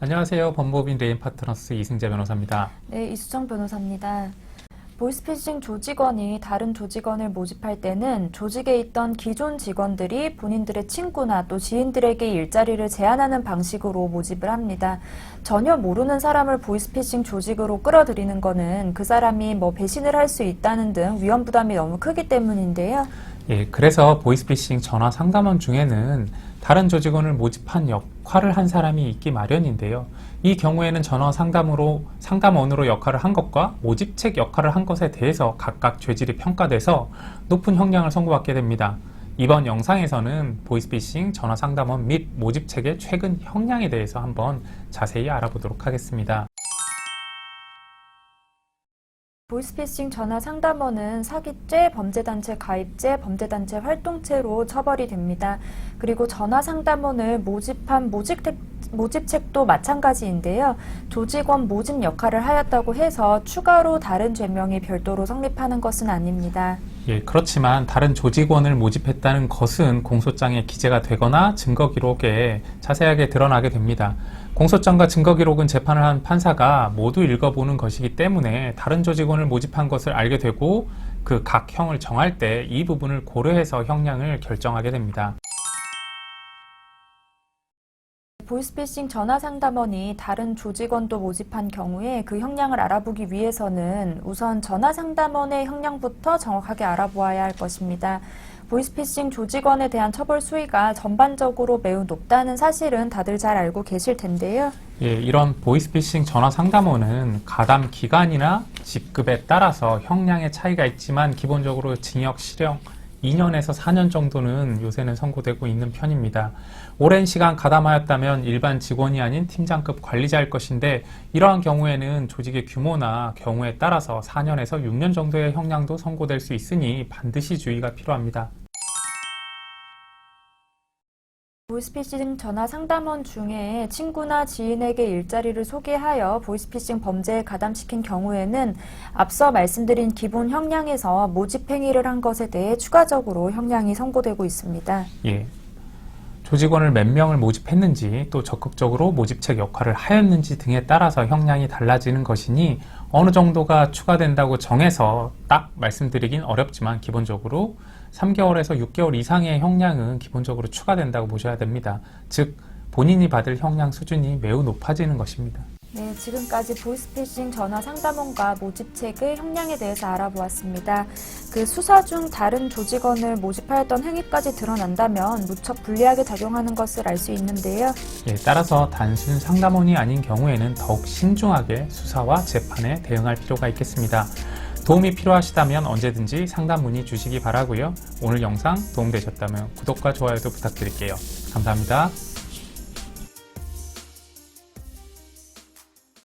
안녕하세요. 법무법인 레인파트너스 이승재 변호사입니다. 네, 이수정 변호사입니다. 보이스피싱 조직원이 다른 조직원을 모집할 때는 조직에 있던 기존 직원들이 본인들의 친구나 또 지인들에게 일자리를 제안하는 방식으로 모집을 합니다. 전혀 모르는 사람을 보이스피싱 조직으로 끌어들이는 거는 그 사람이 배신을 할 수 있다는 등 위험 부담이 너무 크기 때문인데요. 그래서 보이스피싱 전화 상담원 중에는 다른 조직원을 모집한 역할을 한 사람이 있기 마련인데요. 이 경우에는 전화 상담원으로 역할을 한 것과 모집책 역할을 한 것에 대해서 각각 죄질이 평가돼서 높은 형량을 선고받게 됩니다. 이번 영상에서는 보이스피싱 전화 상담원 및 모집책의 최근 형량에 대해서 한번 자세히 알아보도록 하겠습니다. 보이스피싱 전화 상담원은 사기죄, 범죄단체 가입죄, 범죄단체 활동죄로 처벌이 됩니다. 그리고 전화 상담원을 모집한 모집책도 마찬가지인데요. 조직원 모집 역할을 하였다고 해서 추가로 다른 죄명이 별도로 성립하는 것은 아닙니다. 그렇지만 다른 조직원을 모집했다는 것은 공소장에 기재가 되거나 증거 기록에 자세하게 드러나게 됩니다. 공소장과 증거 기록은 재판을 한 판사가 모두 읽어보는 것이기 때문에 다른 조직원을 모집한 것을 알게 되고 그 각 형을 정할 때 이 부분을 고려해서 형량을 결정하게 됩니다. 보이스피싱 전화 상담원이 다른 조직원도 모집한 경우에 그 형량을 알아보기 위해서는 우선 전화 상담원의 형량부터 정확하게 알아보아야 할 것입니다. 보이스피싱 조직원에 대한 처벌 수위가 전반적으로 매우 높다는 사실은 다들 잘 알고 계실 텐데요. 이런 보이스피싱 전화 상담원은 가담 기간이나 직급에 따라서 형량의 차이가 있지만 기본적으로 징역, 실형 2년에서 4년 정도는 요새는 선고되고 있는 편입니다. 오랜 시간 가담하였다면 일반 직원이 아닌 팀장급 관리자일 것인데 이러한 경우에는 조직의 규모나 경우에 따라서 4년에서 6년 정도의 형량도 선고될 수 있으니 반드시 주의가 필요합니다. 보이스피싱 전화 상담원 중에 친구나 지인에게 일자리를 소개하여 보이스피싱 범죄에 가담시킨 경우에는 앞서 말씀드린 기본 형량에서 모집 행위를 한 것에 대해 추가적으로 형량이 선고되고 있습니다. 조직원을 몇 명을 모집했는지 또 적극적으로 모집책 역할을 하였는지 등에 따라서 형량이 달라지는 것이니 어느 정도가 추가된다고 정해서 딱 말씀드리긴 어렵지만 기본적으로 3개월에서 6개월 이상의 형량은 기본적으로 추가된다고 보셔야 됩니다. 즉 본인이 받을 형량 수준이 매우 높아지는 것입니다. 네, 지금까지 보이스피싱 전화 상담원과 모집책의 형량에 대해서 알아보았습니다. 그 수사 중 다른 조직원을 모집하였던 행위까지 드러난다면 무척 불리하게 작용하는 것을 알 수 있는데요. 따라서 단순 상담원이 아닌 경우에는 더욱 신중하게 수사와 재판에 대응할 필요가 있겠습니다. 도움이 필요하시다면 언제든지 상담 문의 주시기 바라고요. 오늘 영상 도움되셨다면 구독과 좋아요도 부탁드릴게요. 감사합니다.